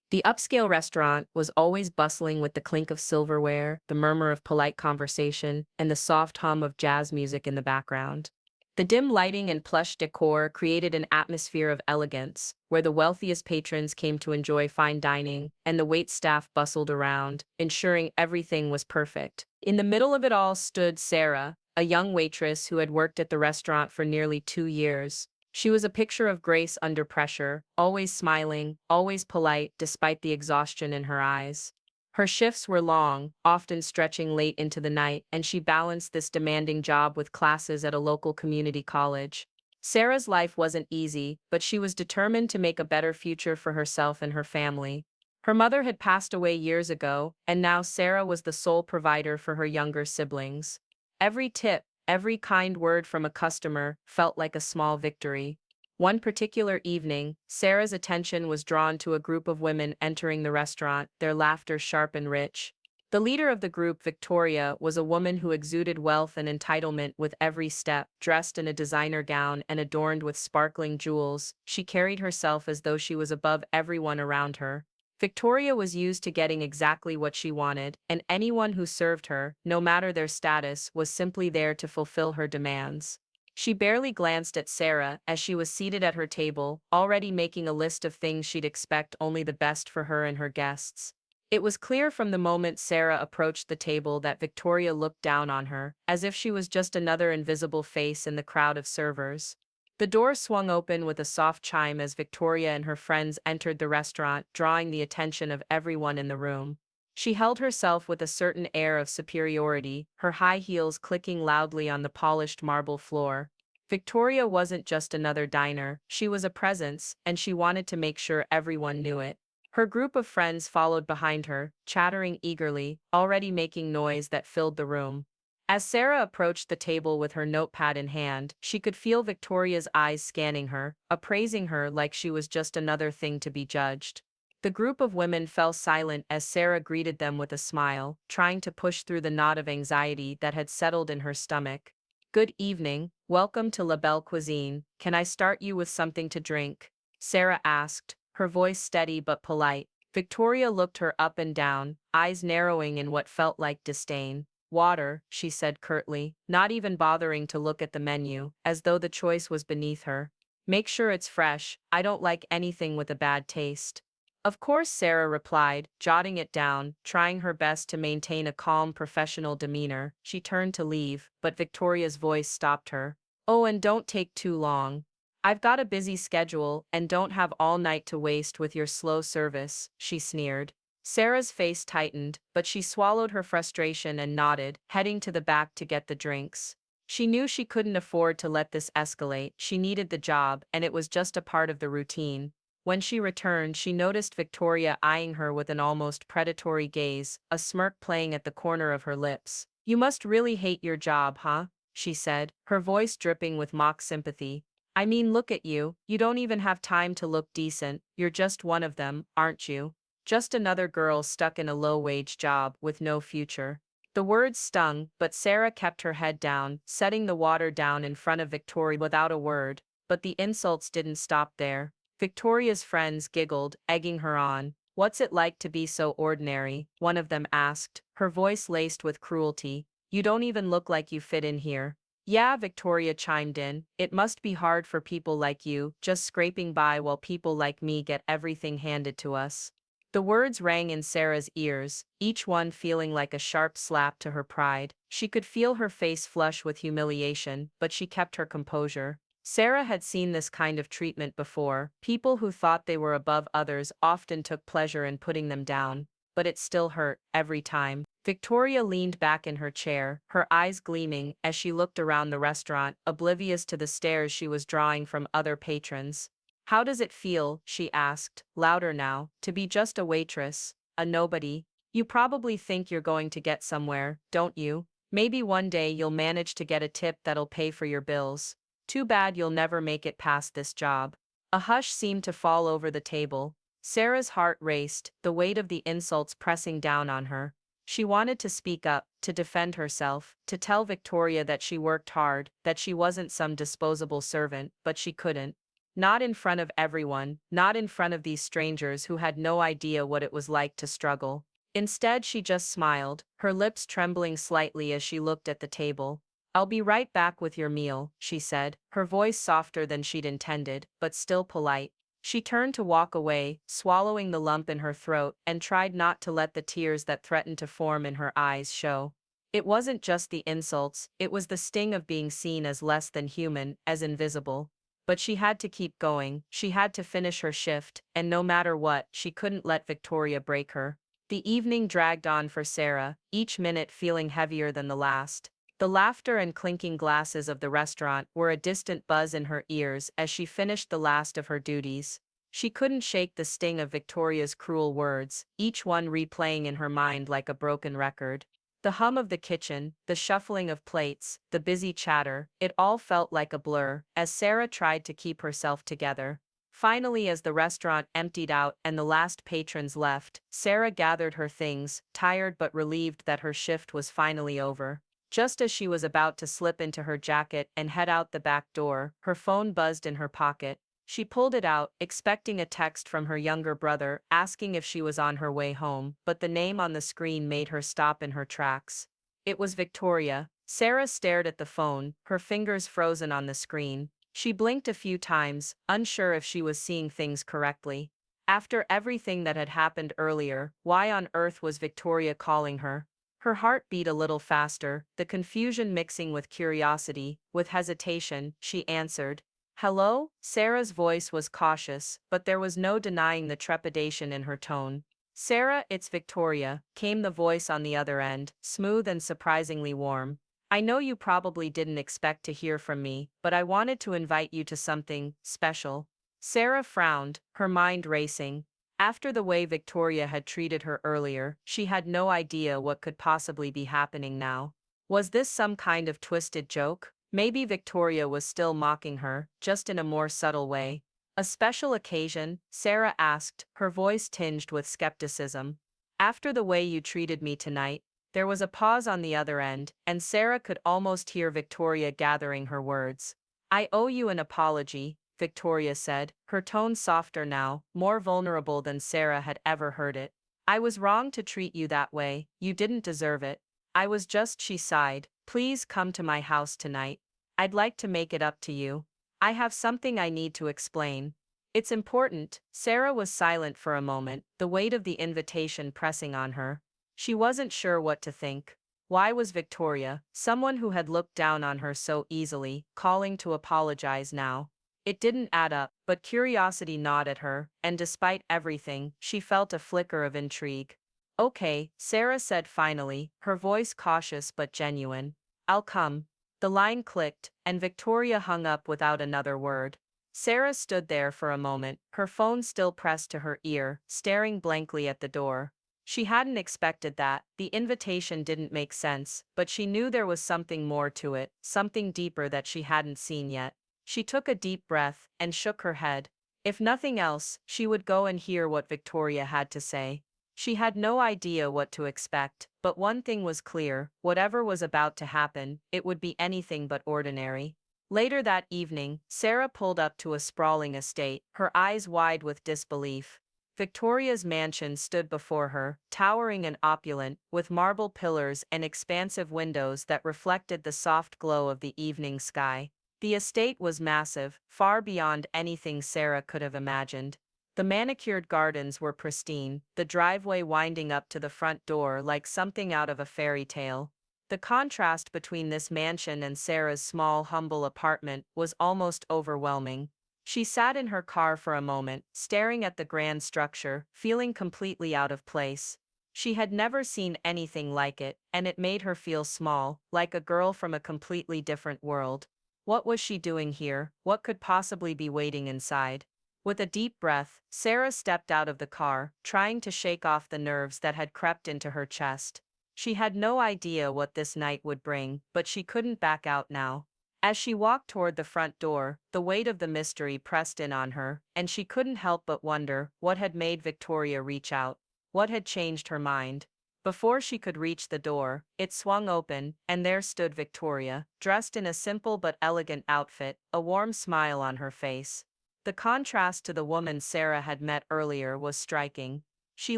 The upscale restaurant was always bustling with the clink of silverware, the murmur of polite conversation, and the soft hum of jazz music in the background. The dim lighting and plush decor created an atmosphere of elegance, where the wealthiest patrons came to enjoy fine dining, and the waitstaff bustled around, ensuring everything was perfect. In the middle of it all stood Sarah, a young waitress who had worked at the restaurant for nearly 2 years. She was a picture of grace under pressure, always smiling, always polite despite the exhaustion in her eyes. Her shifts were long, often stretching late into the night, and she balanced this demanding job with classes at a local community college. Sarah's life wasn't easy, but she was determined to make a better future for herself and her family. Her mother had passed away years ago, and now Sarah was the sole provider for her younger siblings. Every tip, every kind word from a customer felt like a small victory. One particular evening, Sarah's attention was drawn to a group of women entering the restaurant, their laughter sharp and rich. The leader of the group, Victoria, was a woman who exuded wealth and entitlement with every step, dressed in a designer gown and adorned with sparkling jewels. She carried herself as though she was above everyone around her. Victoria was used to getting exactly what she wanted, and anyone who served her, no matter their status, was simply there to fulfill her demands. She barely glanced at Sarah as she was seated at her table, already making a list of things she'd expect only the best for her and her guests. It was clear from the moment Sarah approached the table that Victoria looked down on her, as if she was just another invisible face in the crowd of servers. The door swung open with a soft chime as Victoria and her friends entered the restaurant, drawing the attention of everyone in the room. She held herself with a certain air of superiority, her high heels clicking loudly on the polished marble floor. Victoria wasn't just another diner, she was a presence, and she wanted to make sure everyone knew it. Her group of friends followed behind her, chattering eagerly, already making noise that filled the room. As Sarah approached the table with her notepad in hand, she could feel Victoria's eyes scanning her, appraising her like she was just another thing to be judged. The group of women fell silent as Sarah greeted them with a smile, trying to push through the knot of anxiety that had settled in her stomach. "Good evening, welcome to La Belle Cuisine. Can I start you with something to drink?" Sarah asked, her voice steady but polite. Victoria looked her up and down, eyes narrowing in what felt like disdain. "Water," she said curtly, not even bothering to look at the menu, as though the choice was beneath her. "Make sure it's fresh, I don't like anything with a bad taste." "Of course," Sarah replied, jotting it down, trying her best to maintain a calm professional demeanor. She turned to leave, but Victoria's voice stopped her. "Oh, and don't take too long. I've got a busy schedule and don't have all night to waste with your slow service," she sneered. Sarah's face tightened, but she swallowed her frustration and nodded, heading to the back to get the drinks. She knew she couldn't afford to let this escalate, she needed the job, and it was just a part of the routine. When she returned, she noticed Victoria eyeing her with an almost predatory gaze, a smirk playing at the corner of her lips. "You must really hate your job, huh?" she said, her voice dripping with mock sympathy. "I mean, look at you, you don't even have time to look decent, you're just one of them, aren't you? Just another girl stuck in a low-wage job with no future." The words stung, but Sarah kept her head down, setting the water down in front of Victoria without a word. But the insults didn't stop there. Victoria's friends giggled, egging her on. "What's it like to be so ordinary?" one of them asked, her voice laced with cruelty. "You don't even look like you fit in here." "Yeah," Victoria chimed in, "it must be hard for people like you, just scraping by while people like me get everything handed to us." The words rang in Sarah's ears, each one feeling like a sharp slap to her pride. She could feel her face flush with humiliation, but she kept her composure. Sarah had seen this kind of treatment before. People who thought they were above others often took pleasure in putting them down. But it still hurt, every time. Victoria leaned back in her chair, her eyes gleaming as she looked around the restaurant, oblivious to the stares she was drawing from other patrons. "How does it feel," she asked, louder now, "to be just a waitress, a nobody? You probably think you're going to get somewhere, don't you? Maybe one day you'll manage to get a tip that'll pay for your bills. Too bad you'll never make it past this job." A hush seemed to fall over the table. Sarah's heart raced, the weight of the insults pressing down on her. She wanted to speak up, to defend herself, to tell Victoria that she worked hard, that she wasn't some disposable servant, but she couldn't. Not in front of everyone, not in front of these strangers who had no idea what it was like to struggle. Instead, she just smiled, her lips trembling slightly as she looked at the table. "I'll be right back with your meal," she said, her voice softer than she'd intended, but still polite. She turned to walk away, swallowing the lump in her throat, and tried not to let the tears that threatened to form in her eyes show. It wasn't just the insults, it was the sting of being seen as less than human, as invisible. But she had to keep going, she had to finish her shift, and no matter what, she couldn't let Victoria break her. The evening dragged on for Sarah, each minute feeling heavier than the last. The laughter and clinking glasses of the restaurant were a distant buzz in her ears as she finished the last of her duties. She couldn't shake the sting of Victoria's cruel words, each one replaying in her mind like a broken record. The hum of the kitchen, the shuffling of plates, the busy chatter, it all felt like a blur, as Sarah tried to keep herself together. Finally, as the restaurant emptied out and the last patrons left, Sarah gathered her things, tired but relieved that her shift was finally over. Just as she was about to slip into her jacket and head out the back door, her phone buzzed in her pocket. She pulled it out, expecting a text from her younger brother, asking if she was on her way home, but the name on the screen made her stop in her tracks. It was Victoria. Sarah stared at the phone, her fingers frozen on the screen. She blinked a few times, unsure if she was seeing things correctly. After everything that had happened earlier, why on earth was Victoria calling her? Her heart beat a little faster, the confusion mixing with curiosity. With hesitation, she answered. "Hello?" Sarah's voice was cautious, but there was no denying the trepidation in her tone. "Sarah, it's Victoria," came the voice on the other end, smooth and surprisingly warm. "I know you probably didn't expect to hear from me, but I wanted to invite you to something special." Sarah frowned, her mind racing. After the way Victoria had treated her earlier, she had no idea what could possibly be happening now. Was this some kind of twisted joke? Maybe Victoria was still mocking her, just in a more subtle way. "A special occasion?" Sarah asked, her voice tinged with skepticism. "After the way you treated me tonight." There was a pause on the other end, and Sarah could almost hear Victoria gathering her words. "I owe you an apology," Victoria said, her tone softer now, more vulnerable than Sarah had ever heard it. "I was wrong to treat you that way, you didn't deserve it. I was just," she sighed. "Please come to my house tonight. I'd like to make it up to you. I have something I need to explain." "It's important." Sarah was silent for a moment, the weight of the invitation pressing on her. She wasn't sure what to think. Why was Victoria, someone who had looked down on her so easily, calling to apologize now? It didn't add up, but curiosity gnawed at her, and despite everything, she felt a flicker of intrigue. "Okay," Sarah said finally, her voice cautious but genuine. "I'll come." The line clicked, and Victoria hung up without another word. Sarah stood there for a moment, her phone still pressed to her ear, staring blankly at the door. She hadn't expected that, the invitation didn't make sense, but she knew there was something more to it, something deeper that she hadn't seen yet. She took a deep breath and shook her head. If nothing else, she would go and hear what Victoria had to say. She had no idea what to expect, but one thing was clear, whatever was about to happen, it would be anything but ordinary. Later that evening, Sarah pulled up to a sprawling estate, her eyes wide with disbelief. Victoria's mansion stood before her, towering and opulent, with marble pillars and expansive windows that reflected the soft glow of the evening sky. The estate was massive, far beyond anything Sarah could have imagined. The manicured gardens were pristine, the driveway winding up to the front door like something out of a fairy tale. The contrast between this mansion and Sarah's small, humble apartment was almost overwhelming. She sat in her car for a moment, staring at the grand structure, feeling completely out of place. She had never seen anything like it, and it made her feel small, like a girl from a completely different world. What was she doing here? What could possibly be waiting inside? With a deep breath, Sarah stepped out of the car, trying to shake off the nerves that had crept into her chest. She had no idea what this night would bring, but she couldn't back out now. As she walked toward the front door, the weight of the mystery pressed in on her, and she couldn't help but wonder what had made Victoria reach out. What had changed her mind? Before she could reach the door, it swung open, and there stood Victoria, dressed in a simple but elegant outfit, a warm smile on her face. The contrast to the woman Sarah had met earlier was striking. She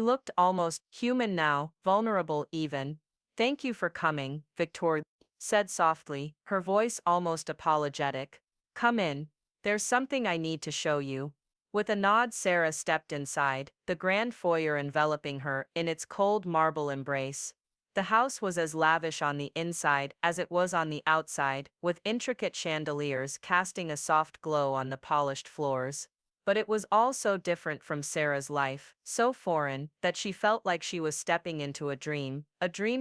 looked almost human now, vulnerable even. "Thank you for coming," Victoria said softly, her voice almost apologetic. "Come in. There's something I need to show you." With a nod, Sarah stepped inside, the grand foyer enveloping her in its cold marble embrace. The house was as lavish on the inside as it was on the outside, with intricate chandeliers casting a soft glow on the polished floors. But it was all so different from Sarah's life, so foreign, that she felt like she was stepping into a dream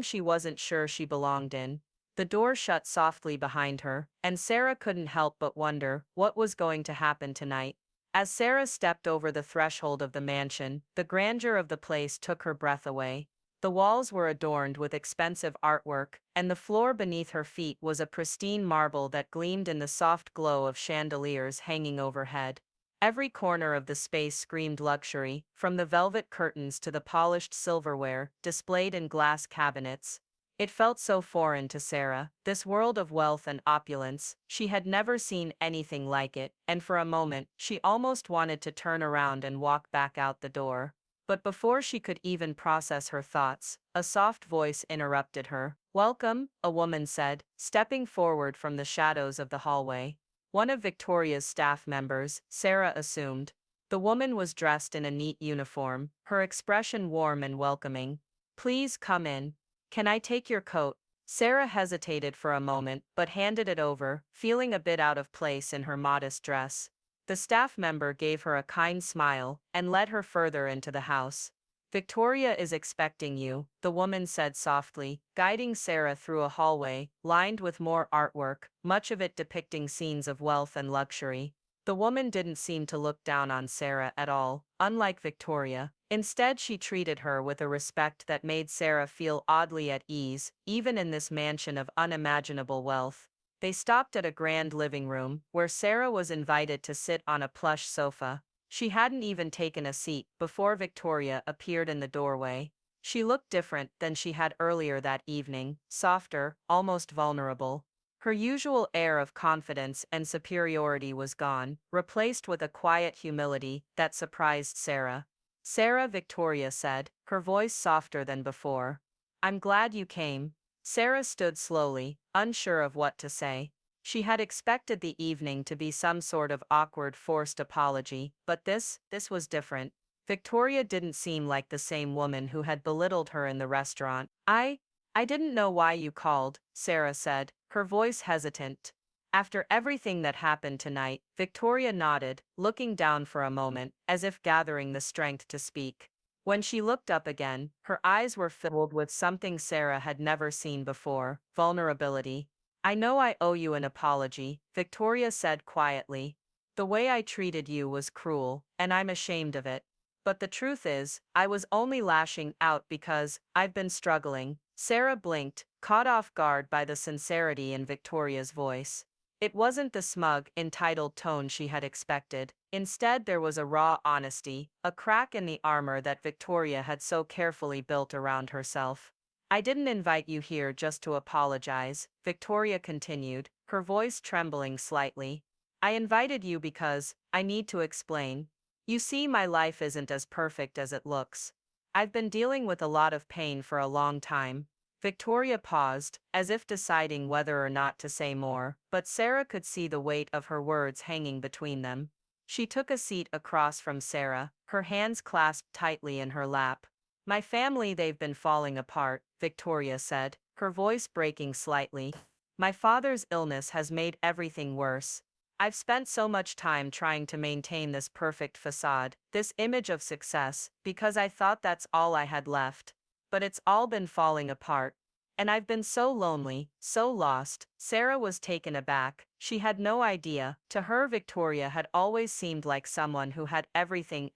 she wasn't sure she belonged in. The door shut softly behind her, and Sarah couldn't help but wonder what was going to happen tonight. As Sarah stepped over the threshold of the mansion, the grandeur of the place took her breath away. The walls were adorned with expensive artwork, and the floor beneath her feet was a pristine marble that gleamed in the soft glow of chandeliers hanging overhead. Every corner of the space screamed luxury, from the velvet curtains to the polished silverware displayed in glass cabinets. It felt so foreign to Sarah, this world of wealth and opulence. She had never seen anything like it, and for a moment, she almost wanted to turn around and walk back out the door. But before she could even process her thoughts, a soft voice interrupted her. "Welcome," a woman said, stepping forward from the shadows of the hallway. One of Victoria's staff members, Sarah assumed. The woman was dressed in a neat uniform, her expression warm and welcoming. "Please come in. Can I take your coat?" Sarah hesitated for a moment but handed it over, feeling a bit out of place in her modest dress. The staff member gave her a kind smile and led her further into the house. "Victoria is expecting you," the woman said softly, guiding Sarah through a hallway lined with more artwork, much of it depicting scenes of wealth and luxury. The woman didn't seem to look down on Sarah at all, unlike Victoria. Instead, she treated her with a respect that made Sarah feel oddly at ease, even in this mansion of unimaginable wealth. They stopped at a grand living room, where Sarah was invited to sit on a plush sofa. She hadn't even taken a seat before Victoria appeared in the doorway. She looked different than she had earlier that evening, softer, almost vulnerable. Her usual air of confidence and superiority was gone, replaced with a quiet humility that surprised Sarah. "Sarah," Victoria said, her voice softer than before. "I'm glad you came." Sarah stood slowly, unsure of what to say. She had expected the evening to be some sort of awkward forced apology, but this was different. Victoria didn't seem like the same woman who had belittled her in the restaurant. I didn't know why you called," Sarah said, her voice hesitant. "After everything that happened tonight," Victoria nodded, looking down for a moment, as if gathering the strength to speak. When she looked up again, her eyes were filled with something Sarah had never seen before: vulnerability. "I know I owe you an apology," Victoria said quietly. "The way I treated you was cruel, and I'm ashamed of it. But the truth is, I was only lashing out because I've been struggling." Sarah blinked, caught off guard by the sincerity in Victoria's voice. It wasn't the smug, entitled tone she had expected. Instead, there was a raw honesty, a crack in the armor that Victoria had so carefully built around herself. "I didn't invite you here just to apologize," Victoria continued, her voice trembling slightly. "I invited you because I need to explain. You see, my life isn't as perfect as it looks. I've been dealing with a lot of pain for a long time." Victoria paused, as if deciding whether or not to say more, but Sarah could see the weight of her words hanging between them. She took a seat across from Sarah, her hands clasped tightly in her lap. "My family, they've been falling apart," Victoria said, her voice breaking slightly. "My father's illness has made everything worse. I've spent so much time trying to maintain this perfect facade, this image of success, because I thought that's all I had left. But it's all been falling apart. And I've been so lonely, so lost." Sarah was taken aback. She had no idea. To her, Victoria had always seemed like someone who had everything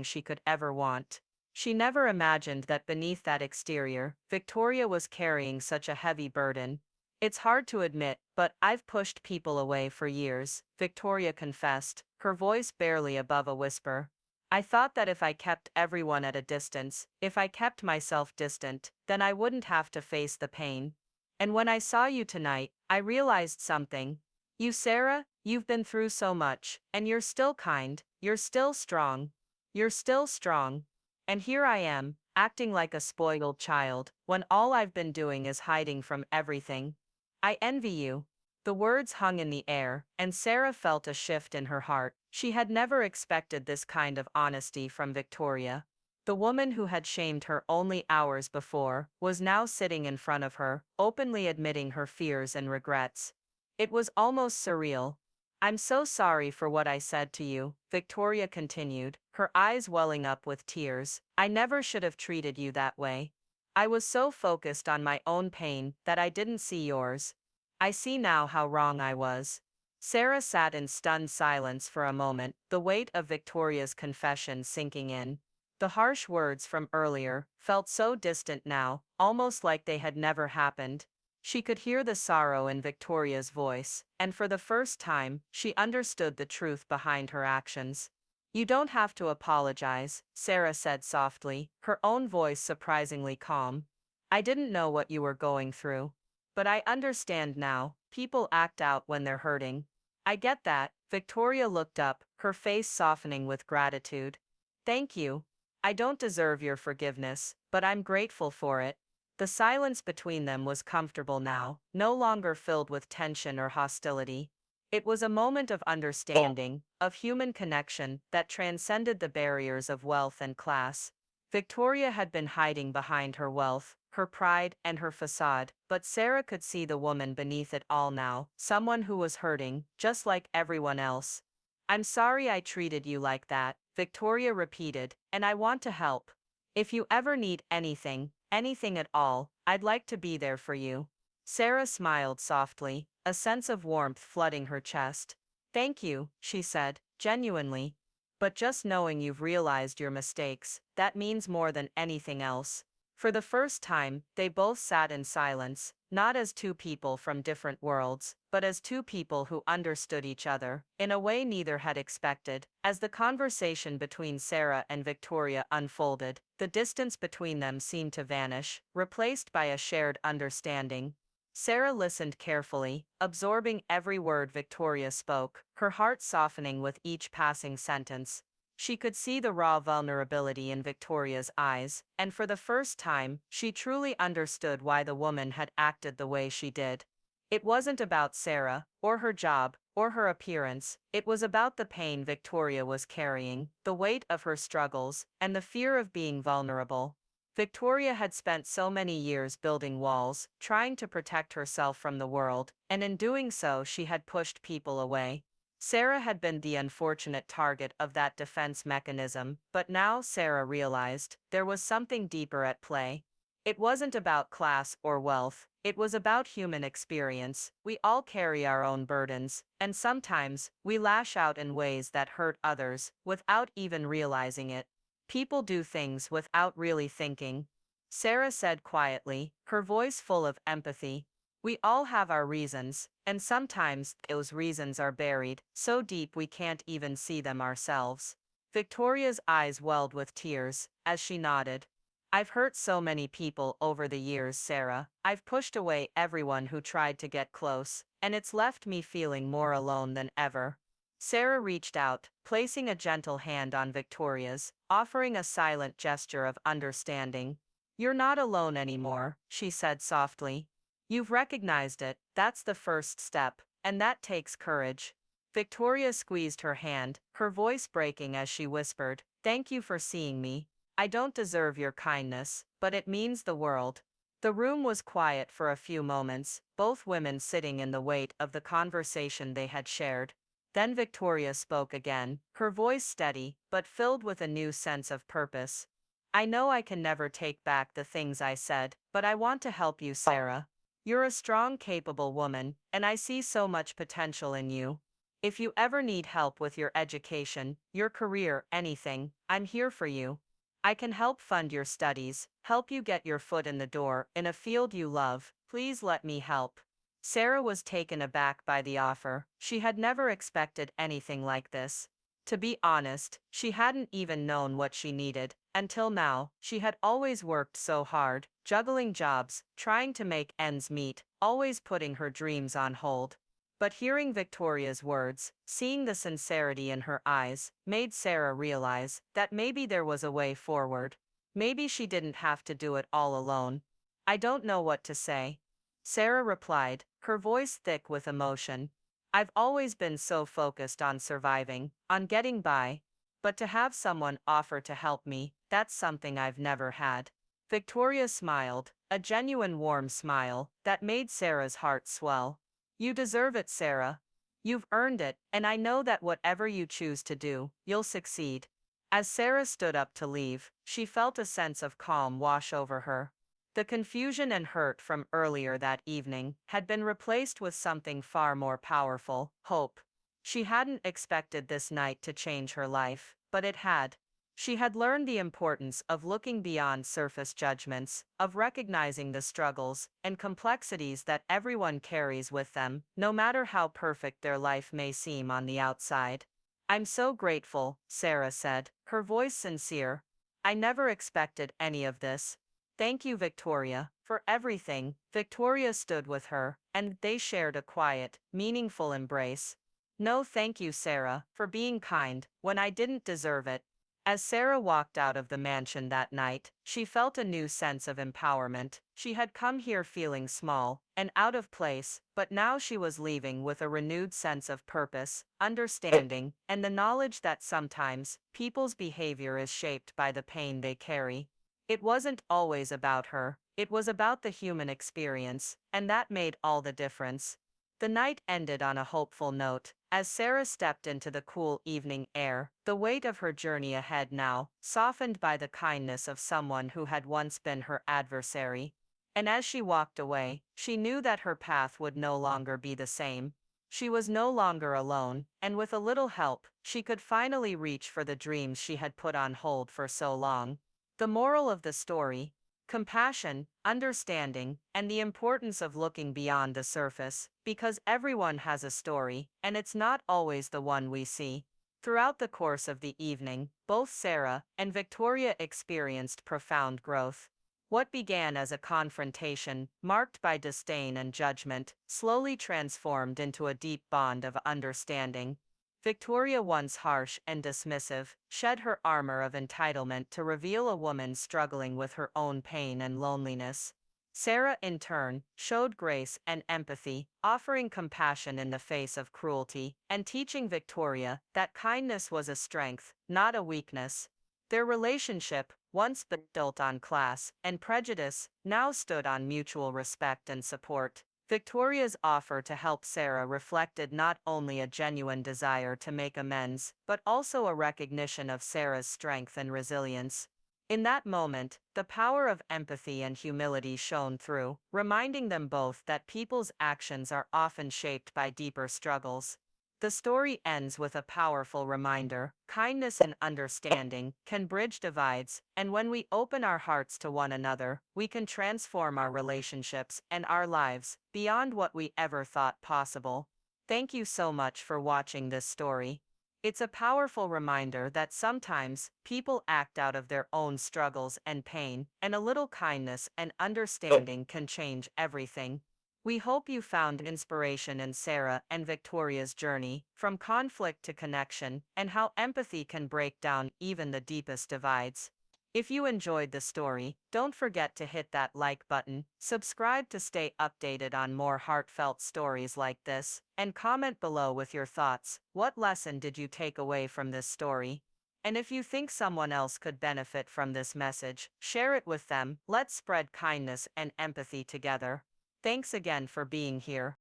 she could ever want. She never imagined that beneath that exterior, Victoria was carrying such a heavy burden. "It's hard to admit, but I've pushed people away for years," Victoria confessed, her voice barely above a whisper. "I thought that if I kept everyone at a distance, if I kept myself distant, then I wouldn't have to face the pain. And when I saw you tonight, I realized something. You, Sarah, You've been through so much, and you're still kind, you're still strong. You're still strong. And here I am, acting like a spoiled child, when all I've been doing is hiding from everything. I envy you. The words hung in the air, and Sarah felt a shift in her heart. She had never expected this kind of honesty from Victoria. The woman who had shamed her only hours before was now sitting in front of her, openly admitting her fears and regrets. It was almost surreal. I'm so sorry for what I said to you, Victoria continued, her eyes welling up with tears. I never should have treated you that way. I was so focused on my own pain that I didn't see yours. I see now how wrong I was. Sarah sat in stunned silence for a moment, the weight of Victoria's confession sinking in. The harsh words from earlier felt so distant now, almost like they had never happened. She could hear the sorrow in Victoria's voice, and for the first time, she understood the truth behind her actions. You don't have to apologize, Sarah said softly, her own voice surprisingly calm. I didn't know what you were going through. But I understand now, people act out when they're hurting. I get that. Victoria looked up, her face softening with gratitude. Thank you. I don't deserve your forgiveness, but I'm grateful for it. The silence between them was comfortable now, no longer filled with tension or hostility. It was a moment of understanding, of human connection that transcended the barriers of wealth and class. Victoria had been hiding behind her wealth, her pride, and her facade, but Sarah could see the woman beneath it all now, someone who was hurting, just like everyone else. I'm sorry I treated you like that, Victoria repeated, and I want to help. If you ever need anything, anything at all, I'd like to be there for you. Sarah smiled softly, a sense of warmth flooding her chest. Thank you, she said, genuinely. But just knowing you've realized your mistakes, that means more than anything else. For the first time, they both sat in silence, not as two people from different worlds, but as two people who understood each other, in a way neither had expected. As the conversation between Sarah and Victoria unfolded, the distance between them seemed to vanish, replaced by a shared understanding. Sarah listened carefully, absorbing every word Victoria spoke, her heart softening with each passing sentence. She could see the raw vulnerability in Victoria's eyes, and for the first time, she truly understood why the woman had acted the way she did. It wasn't about Sarah, or her job, or her appearance, it was about the pain Victoria was carrying, the weight of her struggles, and the fear of being vulnerable. Victoria had spent so many years building walls, trying to protect herself from the world, and in doing so she had pushed people away. Sarah had been the unfortunate target of that defense mechanism, but now Sarah realized there was something deeper at play. It wasn't about class or wealth, it was about human experience. We all carry our own burdens, and sometimes we lash out in ways that hurt others without even realizing it. People do things without really thinking. Sarah said quietly, her voice full of empathy. We all have our reasons, and sometimes those reasons are buried so deep we can't even see them ourselves. Victoria's eyes welled with tears as she nodded. I've hurt so many people over the years, Sarah. I've pushed away everyone who tried to get close, and it's left me feeling more alone than ever. Sarah reached out, placing a gentle hand on Victoria's, offering a silent gesture of understanding. You're not alone anymore, she said softly. You've recognized it, that's the first step, and that takes courage. Victoria squeezed her hand, her voice breaking as she whispered, Thank you for seeing me. I don't deserve your kindness, but it means the world. The room was quiet for a few moments, both women sitting in the weight of the conversation they had shared. Then Victoria spoke again, her voice steady, but filled with a new sense of purpose. I know I can never take back the things I said, but I want to help you, Sarah. You're a strong, capable woman, and I see so much potential in you. If you ever need help with your education, your career, anything, I'm here for you. I can help fund your studies, help you get your foot in the door in a field you love. Please let me help. Sarah was taken aback by the offer. She had never expected anything like this. To be honest, she hadn't even known what she needed. Until now, she had always worked so hard, juggling jobs, trying to make ends meet, always putting her dreams on hold. But hearing Victoria's words, seeing the sincerity in her eyes, made Sarah realize that maybe there was a way forward. Maybe she didn't have to do it all alone. I don't know what to say, Sarah replied, her voice thick with emotion. I've always been so focused on surviving, on getting by. But to have someone offer to help me, that's something I've never had. Victoria smiled, a genuine warm smile that made Sarah's heart swell. You deserve it, Sarah. You've earned it, and I know that whatever you choose to do, you'll succeed. As Sarah stood up to leave, she felt a sense of calm wash over her. The confusion and hurt from earlier that evening had been replaced with something far more powerful, hope. She hadn't expected this night to change her life, but it had. She had learned the importance of looking beyond surface judgments, of recognizing the struggles and complexities that everyone carries with them, no matter how perfect their life may seem on the outside. I'm so grateful, Sarah said, her voice sincere. I never expected any of this. Thank you, Victoria, for everything. Victoria stood with her, and they shared a quiet, meaningful embrace. No, thank you, Sarah, for being kind when I didn't deserve it. As Sarah walked out of the mansion that night, she felt a new sense of empowerment. She had come here feeling small and out of place, but now she was leaving with a renewed sense of purpose, understanding, and the knowledge that sometimes people's behavior is shaped by the pain they carry. It wasn't always about her, it was about the human experience, and that made all the difference. The night ended on a hopeful note. As Sarah stepped into the cool evening air, the weight of her journey ahead now, softened by the kindness of someone who had once been her adversary. And as she walked away, she knew that her path would no longer be the same. She was no longer alone, and with a little help, she could finally reach for the dreams she had put on hold for so long. The moral of the story: compassion, understanding, and the importance of looking beyond the surface, because everyone has a story, and it's not always the one we see. Throughout the course of the evening, both Sarah and Victoria experienced profound growth. What began as a confrontation, marked by disdain and judgment, slowly transformed into a deep bond of understanding. Victoria, once harsh and dismissive, shed her armor of entitlement to reveal a woman struggling with her own pain and loneliness. Sarah, in turn, showed grace and empathy, offering compassion in the face of cruelty, and teaching Victoria that kindness was a strength, not a weakness. Their relationship, once built on class and prejudice, now stood on mutual respect and support. Victoria's offer to help Sarah reflected not only a genuine desire to make amends, but also a recognition of Sarah's strength and resilience. In that moment, the power of empathy and humility shone through, reminding them both that people's actions are often shaped by deeper struggles. The story ends with a powerful reminder: kindness and understanding can bridge divides, and when we open our hearts to one another, we can transform our relationships and our lives beyond what we ever thought possible. Thank you so much for watching this story. It's a powerful reminder that sometimes people act out of their own struggles and pain, and a little kindness and understanding can change everything. We hope you found inspiration in Sarah and Victoria's journey, from conflict to connection, and how empathy can break down even the deepest divides. If you enjoyed the story, don't forget to hit that like button, subscribe to stay updated on more heartfelt stories like this, and comment below with your thoughts. What lesson did you take away from this story? And if you think someone else could benefit from this message, share it with them. Let's spread kindness and empathy together. Thanks again for being here.